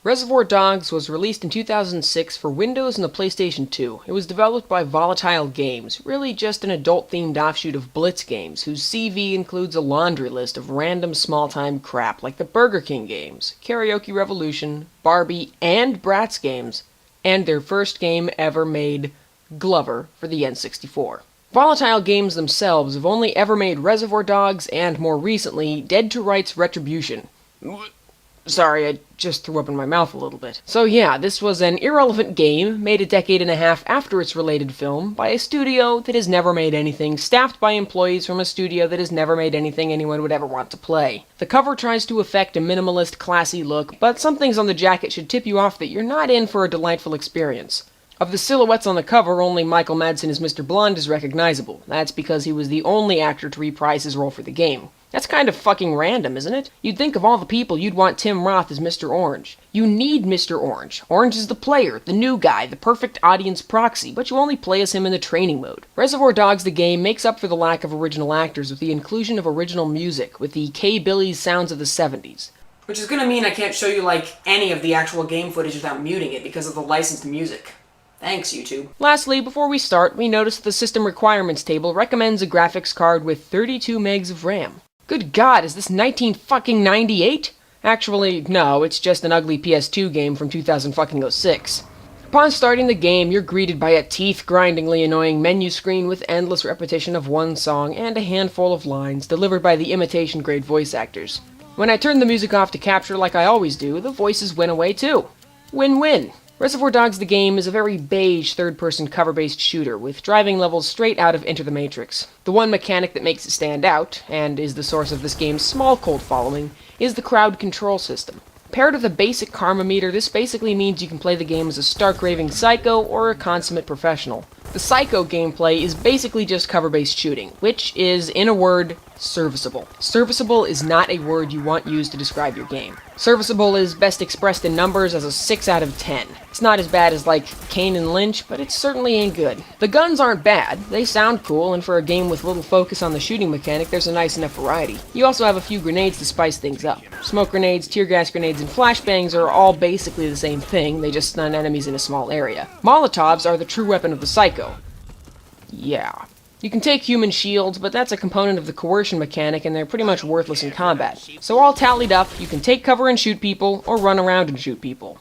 Reservoir Dogs was released in 2006 for Windows and the PlayStation 2. It was developed by 4wUTsKG Games, really just an adult-themed offshoot of Blitz Games, whose CV includes a laundry list of random small-time crap like the Burger King games, Karaoke Revolution, Barbie, and Bratz games, and their first game ever made, Glover, for the N64. 4wUTsKG Games themselves have only ever made Reservoir Dogs and, more recently, Dead to Rights Retribution. Sorry, I just threw up in my mouth a little bit. So yeah, this was an irrelevant game, made a decade and a half after its related film, by a studio that has never made anything, staffed by employees from a studio that has never made anything anyone would ever want to play. The cover tries to affect a minimalist, classy look, but some things on the jacket should tip you off that you're not in for a delightful experience. Of the silhouettes on the cover, only Michael Madsen as Mr. Blonde is recognizable. That's because he was the only actor to reprise his role for the game. That's kind of fucking random, isn't it? You'd think of all the people you'd want Tim Roth as Mr. Orange. You need Mr. Orange. Orange is the player, the new guy, the perfect audience proxy, but you only play as him in the training mode. Reservoir Dogs the game makes up for the lack of original actors with the inclusion of original music, with the K-Billy's sounds of the 70s. Which is gonna mean I can't show you, like, any of the actual game footage without muting it because of the licensed music. Thanks, YouTube. Lastly, before we start, we notice the system requirements table recommends a graphics card with 32 megs of RAM. Good God, is this 1998? Actually, no, it's just an ugly PS2 game from 2006. Upon starting the game, you're greeted by a teeth-grindingly annoying menu screen with endless repetition of one song and a handful of lines delivered by the imitation-grade voice actors. When I turned the music off to capture like I always do, the voices went away too. Win-win. Reservoir Dogs the game is a very beige third-person cover-based shooter with driving levels straight out of Enter the Matrix. The one mechanic that makes it stand out, and is the source of this game's small cult following, is the crowd control system. Paired with a basic karma meter, this basically means you can play the game as a stark raving psycho or a consummate professional. The psycho gameplay is basically just cover-based shooting, which is, in a word, serviceable. Serviceable is not a word you want used to describe your game. Serviceable is best expressed in numbers as a 6 out of 10. It's not as bad as, like, Kane and Lynch, but it certainly ain't good. The guns aren't bad, they sound cool, and for a game with little focus on the shooting mechanic, there's a nice enough variety. You also have a few grenades to spice things up. Smoke grenades, tear gas grenades, and flashbangs are all basically the same thing, they just stun enemies in a small area. Molotovs are the true weapon of the psycho. Yeah. You can take human shields, but that's a component of the coercion mechanic, and they're pretty much worthless in combat. So all tallied up, you can take cover and shoot people, or run around and shoot people.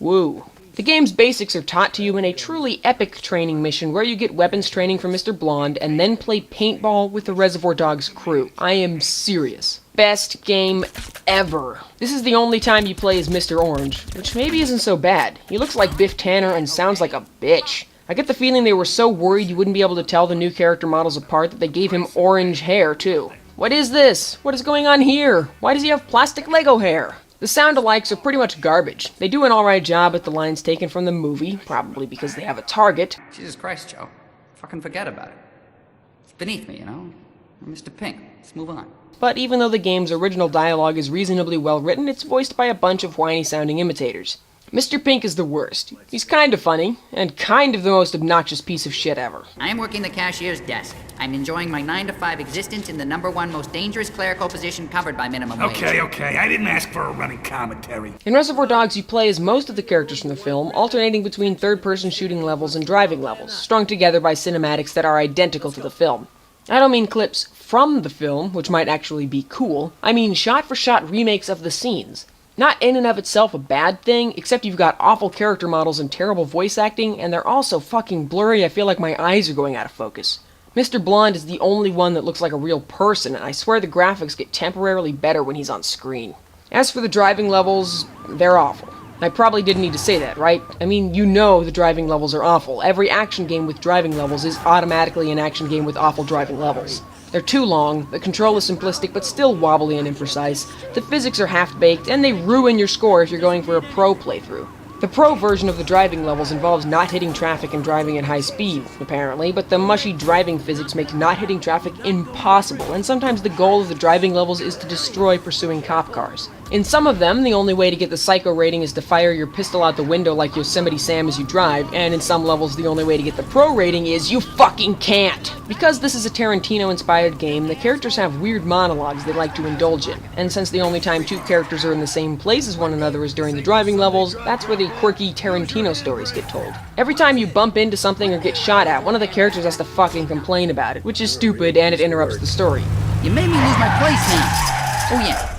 Woo. The game's basics are taught to you in a truly epic training mission where you get weapons training from Mr. Blonde, and then play paintball with the Reservoir Dogs crew. I am serious. Best game ever. This is the only time you play as Mr. Orange, which maybe isn't so bad. He looks like Biff Tanner and sounds like a bitch. I get the feeling they were so worried you wouldn't be able to tell the new character models apart that they gave him orange hair, too. What is this? What is going on here? Why does he have plastic Lego hair? The sound-alikes are pretty much garbage. They do an alright job at the lines taken from the movie, probably because they have a target. Jesus Christ, Joe. Fucking forget about it. It's beneath me, you know? I'm Mr. Pink. Let's move on. But even though the game's original dialogue is reasonably well written, it's voiced by a bunch of whiny-sounding imitators. Mr. Pink is the worst. He's kind of funny, and kind of the most obnoxious piece of shit ever. I am working the cashier's desk. I'm enjoying my 9-to-5 existence in the #1 most dangerous clerical position covered by minimum wage. Okay, I didn't ask for a running commentary. In Reservoir Dogs, you play as most of the characters from the film, alternating between third-person shooting levels and driving levels, strung together by cinematics that are identical to the film. I don't mean clips from the film, which might actually be cool. I mean shot-for-shot remakes of the scenes. Not in and of itself a bad thing, except you've got awful character models and terrible voice acting, and they're all so fucking blurry I feel like my eyes are going out of focus. Mr. Blonde is the only one that looks like a real person, and I swear the graphics get temporarily better when he's on screen. As for the driving levels, they're awful. I probably didn't need to say that, right? I mean, you know the driving levels are awful. Every action game with driving levels is automatically an action game with awful driving levels. They're too long, the control is simplistic but still wobbly and imprecise, the physics are half-baked, and they ruin your score if you're going for a pro playthrough. The pro version of the driving levels involves not hitting traffic and driving at high speed, apparently, but the mushy driving physics make not hitting traffic impossible, and sometimes the goal of the driving levels is to destroy pursuing cop cars. In some of them, the only way to get the Psycho rating is to fire your pistol out the window like Yosemite Sam as you drive, and in some levels the only way to get the pro rating is you fucking can't! Because this is a Tarantino-inspired game, the characters have weird monologues they like to indulge in, and since the only time two characters are in the same place as one another is during the driving levels, that's where the quirky Tarantino stories get told. Every time you bump into something or get shot at, one of the characters has to fucking complain about it, which is stupid and it interrupts the story. You made me lose my place now. Oh yeah.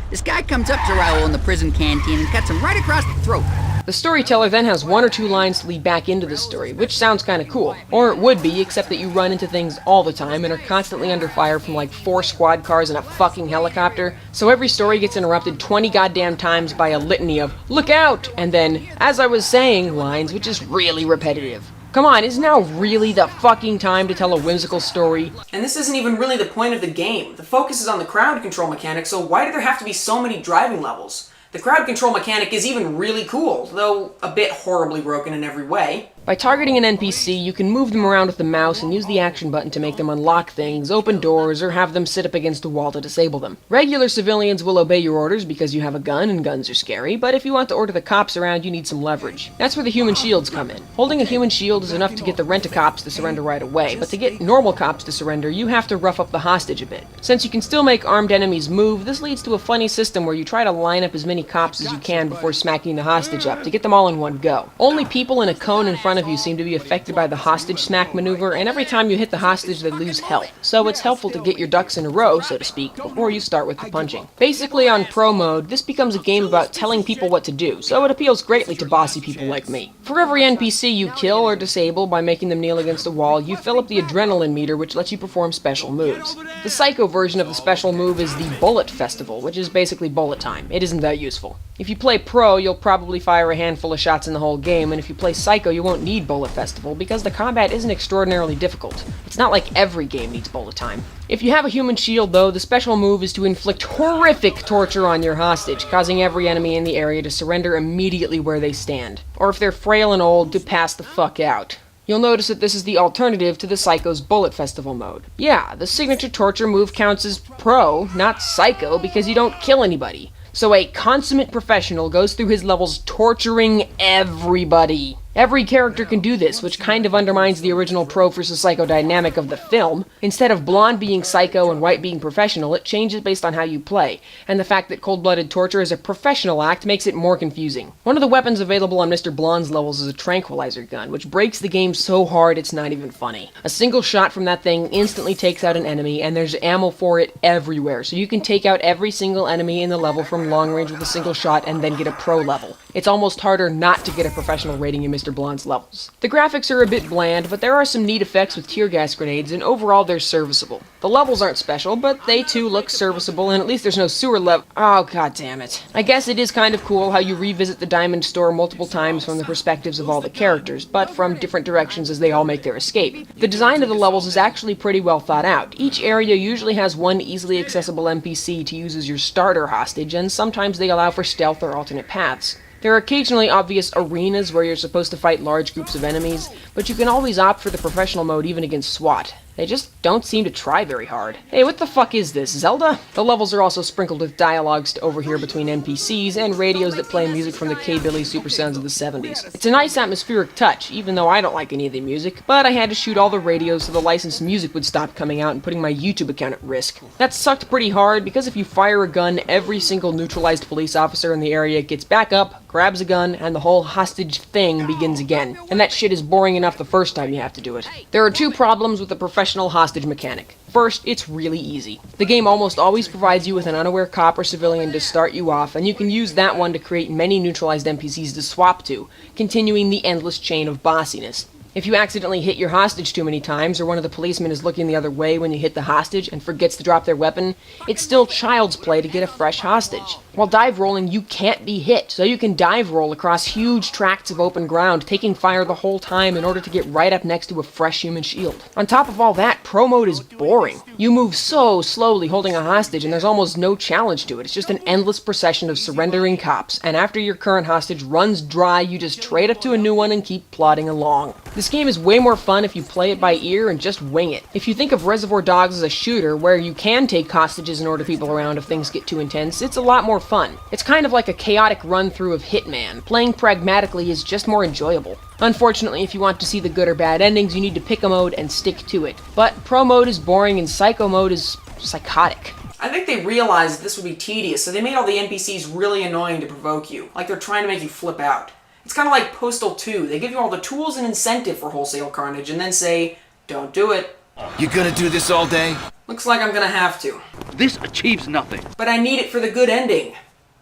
This guy comes up to Raoul in the prison canteen and cuts him right across the throat. The storyteller then has one or two lines to lead back into the story, which sounds kinda cool. Or it would be, except that you run into things all the time and are constantly under fire from like 4 squad cars and a fucking helicopter, so every story gets interrupted 20 goddamn times by a litany of, "Look out!" and then, "As I was saying" lines, which is really repetitive. Come on, is now really the fucking time to tell a whimsical story? And this isn't even really the point of the game. The focus is on the crowd control mechanic, so why do there have to be so many driving levels? The crowd control mechanic is even really cool, though a bit horribly broken in every way. By targeting an NPC, you can move them around with the mouse and use the action button to make them unlock things, open doors, or have them sit up against a wall to disable them. Regular civilians will obey your orders because you have a gun and guns are scary, but if you want to order the cops around, you need some leverage. That's where the human shields come in. Holding a human shield is enough to get the rent-a-cops to surrender right away, but to get normal cops to surrender, you have to rough up the hostage a bit. Since you can still make armed enemies move, this leads to a funny system where you try to line up as many cops as you can before smacking the hostage up to get them all in one go. Only people in a cone in front of you seem to be affected by the hostage smack maneuver, and every time you hit the hostage they lose health. So it's helpful to get your ducks in a row, so to speak, before you start with the punching. Basically, on pro mode, this becomes a game about telling people what to do, so it appeals greatly to bossy people like me. For every NPC you kill or disable by making them kneel against a wall, you fill up the adrenaline meter, which lets you perform special moves. The Psycho version of the special move is the Bullet Festival, which is basically bullet time. It isn't that useful. If you play pro, you'll probably fire a handful of shots in the whole game, and if you play Psycho, you won't need Bullet Festival, because the combat isn't extraordinarily difficult. It's not like every game needs bullet time. If you have a human shield, though, the special move is to inflict horrific torture on your hostage, causing every enemy in the area to surrender immediately where they stand. Or if they're frail and old, to pass the fuck out. You'll notice that this is the alternative to the Psycho's Bullet Festival mode. Yeah, the signature torture move counts as pro, not Psycho, because you don't kill anybody. So a consummate professional goes through his levels torturing everybody. Every character can do this, which kind of undermines the original Pro vs. Psycho dynamic of the film. Instead of blonde being Psycho and white being professional, it changes based on how you play, and the fact that cold-blooded torture is a professional act makes it more confusing. One of the weapons available on Mr. Blonde's levels is a tranquilizer gun, which breaks the game so hard it's not even funny. A single shot from that thing instantly takes out an enemy, and there's ammo for it everywhere, so you can take out every single enemy in the level from long range with a single shot and then get a pro level. It's almost harder not to get a professional rating in Mr. Blonde's levels. The graphics are a bit bland, but there are some neat effects with tear gas grenades, and overall they're serviceable. The levels aren't special, but they too look serviceable, and at least there's no sewer level. Oh, god damn it. I guess it is kind of cool how you revisit the diamond store multiple times from the perspectives of all the characters, but from different directions as they all make their escape. The design of the levels is actually pretty well thought out. Each area usually has one easily accessible NPC to use as your starter hostage, and sometimes they allow for stealth or alternate paths. There are occasionally obvious arenas where you're supposed to fight large groups of enemies, but you can always opt for the professional mode even against SWAT. They just don't seem to try very hard. Hey, what the fuck is this, Zelda? The levels are also sprinkled with dialogues to overhear between NPCs and radios that play music from the K-Billy super sounds of the 70s. It's a nice atmospheric touch, even though I don't like any of the music, but I had to shoot all the radios so the licensed music would stop coming out and putting my YouTube account at risk. That sucked pretty hard because if you fire a gun, every single neutralized police officer in the area gets back up, grabs a gun, and the whole hostage thing begins again. And that shit is boring enough the first time you have to do it. There are two problems with the professional hostage mechanic. First, it's really easy. The game almost always provides you with an unaware cop or civilian to start you off, and you can use that one to create many neutralized NPCs to swap to, continuing the endless chain of bossiness. If you accidentally hit your hostage too many times, or one of the policemen is looking the other way when you hit the hostage and forgets to drop their weapon, it's still child's play to get a fresh hostage. While dive rolling, you can't be hit, so you can dive roll across huge tracts of open ground, taking fire the whole time in order to get right up next to a fresh human shield. On top of all that, pro mode is boring. You move so slowly holding a hostage, and there's almost no challenge to it. It's just an endless procession of surrendering cops, and after your current hostage runs dry, you just trade up to a new one and keep plodding along. This game is way more fun if you play it by ear and just wing it. If you think of Reservoir Dogs as a shooter, where you can take hostages and order people around if things get too intense, it's a lot more fun. It's kind of like a chaotic run-through of Hitman. Playing pragmatically is just more enjoyable. Unfortunately, if you want to see the good or bad endings, you need to pick a mode and stick to it. But pro mode is boring and psycho mode is psychotic. I think they realized this would be tedious, so they made all the NPCs really annoying to provoke you, like they're trying to make you flip out. It's kind of like Postal 2. They give you all the tools and incentive for wholesale carnage, and then say, don't do it. You gonna do this all day? Looks like I'm gonna have to. This achieves nothing. But I need it for the good ending.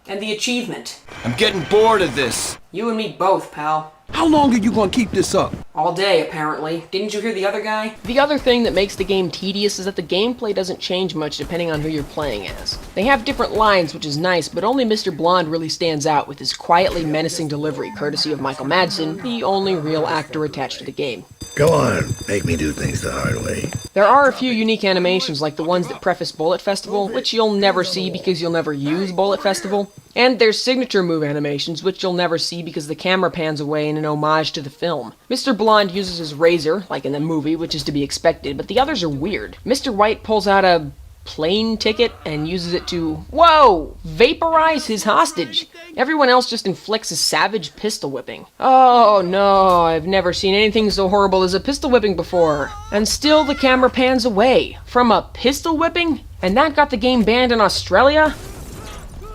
And the achievement. I'm getting bored of this. You and me both, pal. How long are you gonna keep this up? All day, apparently. Didn't you hear the other guy? The other thing that makes the game tedious is that the gameplay doesn't change much depending on who you're playing as. They have different lines, which is nice, but only Mr. Blonde really stands out with his quietly menacing delivery, courtesy of Michael Madsen, the only real actor attached to the game. Go on, make me do things the hard way. There are a few unique animations like the ones that preface Bullet Festival, which you'll never see because you'll never use Bullet Festival, and there's signature move animations, which you'll never see because the camera pans away in an homage to the film. Mr. Blonde uses his razor, like in the movie, which is to be expected, but the others are weird. Mr. White pulls out a plane ticket and uses it to, whoa, vaporize his hostage. Everyone else just inflicts a savage pistol whipping. Oh no, I've never seen anything so horrible as a pistol whipping before. And still the camera pans away. From a pistol whipping? And that got the game banned in Australia?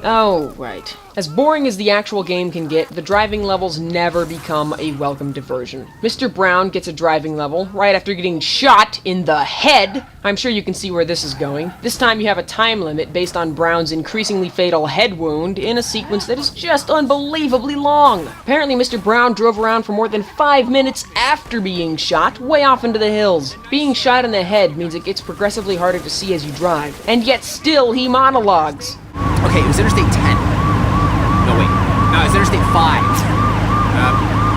Oh, right. As boring as the actual game can get, the driving levels never become a welcome diversion. Mr. Brown gets a driving level right after getting shot in the head. I'm sure you can see where this is going. This time you have a time limit based on Brown's increasingly fatal head wound in a sequence that is just unbelievably long. Apparently Mr. Brown drove around for more than 5 minutes after being shot, way off into the hills. Being shot in the head means it gets progressively harder to see as you drive, and yet still he monologues. Okay, it was Interstate 10. No, wait. No, it was Interstate 5.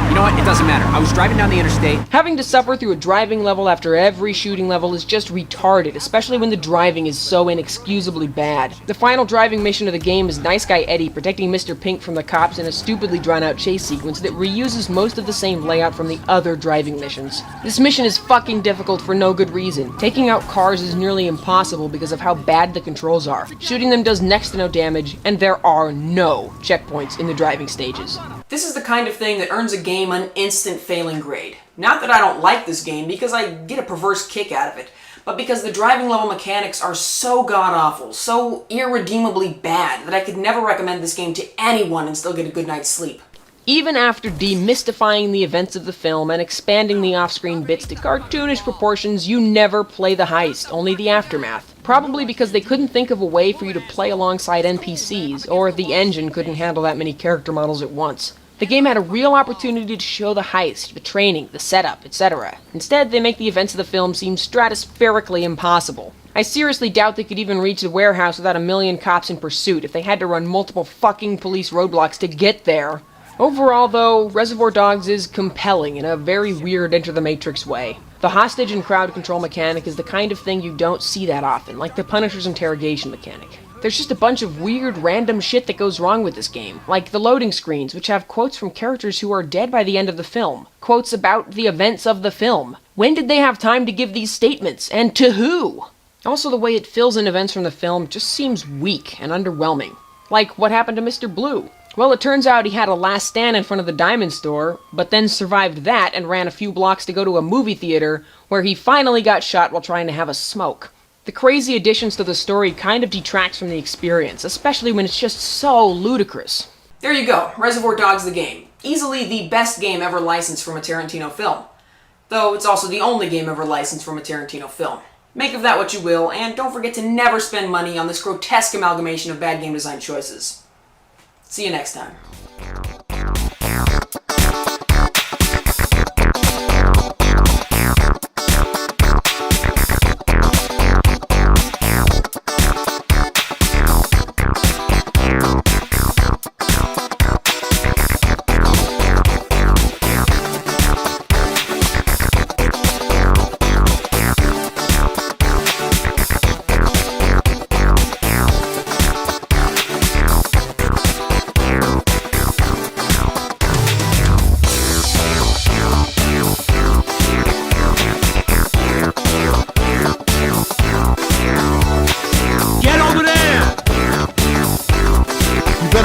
You know what? It doesn't matter. I was driving down the interstate. Having to suffer through a driving level after every shooting level is just retarded, especially when the driving is so inexcusably bad. The final driving mission of the game is Nice Guy Eddie protecting Mr. Pink from the cops in a stupidly drawn-out chase sequence that reuses most of the same layout from the other driving missions. This mission is fucking difficult for no good reason. Taking out cars is nearly impossible because of how bad the controls are. Shooting them does next to no damage, and there are no checkpoints in the driving stages. This is the kind of thing that earns a game an instant failing grade. Not that I don't like this game, because I get a perverse kick out of it, but because the driving level mechanics are so god-awful, so irredeemably bad, that I could never recommend this game to anyone and still get a good night's sleep. Even after demystifying the events of the film and expanding the off-screen bits to cartoonish proportions, you never play the heist, only the aftermath. Probably because they couldn't think of a way for you to play alongside NPCs, or the engine couldn't handle that many character models at once. The game had a real opportunity to show the heist, the training, the setup, etc. Instead, they make the events of the film seem stratospherically impossible. I seriously doubt they could even reach the warehouse without a million cops in pursuit if they had to run multiple fucking police roadblocks to get there. Overall, though, Reservoir Dogs is compelling in a very weird Enter the Matrix way. The hostage and crowd control mechanic is the kind of thing you don't see that often, like the Punisher's interrogation mechanic. There's just a bunch of weird, random shit that goes wrong with this game, like the loading screens, which have quotes from characters who are dead by the end of the film. Quotes about the events of the film. When did they have time to give these statements, and to who? Also, the way it fills in events from the film just seems weak and underwhelming. Like what happened to Mr. Blue. Well, it turns out he had a last stand in front of the diamond store, but then survived that and ran a few blocks to go to a movie theater, where he finally got shot while trying to have a smoke. The crazy additions to the story kind of detracts from the experience, especially when it's just so ludicrous. There you go, Reservoir Dogs the game. Easily the best game ever licensed from a Tarantino film. Though it's also the only game ever licensed from a Tarantino film. Make of that what you will, and don't forget to never spend money on this grotesque amalgamation of bad game design choices. See you next time. Wow.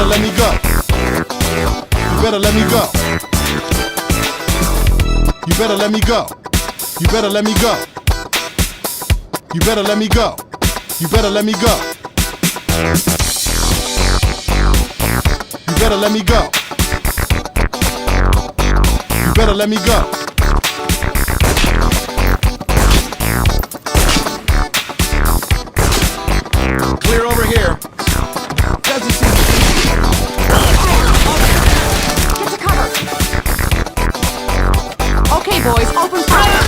better let me go. You better let me go. You better let me go. You better let me go. You better let me go. You better let me go. You better let me go. You better let me go. Clear over here. Doesn't seem to Get to cover. Okay, boys, open fire.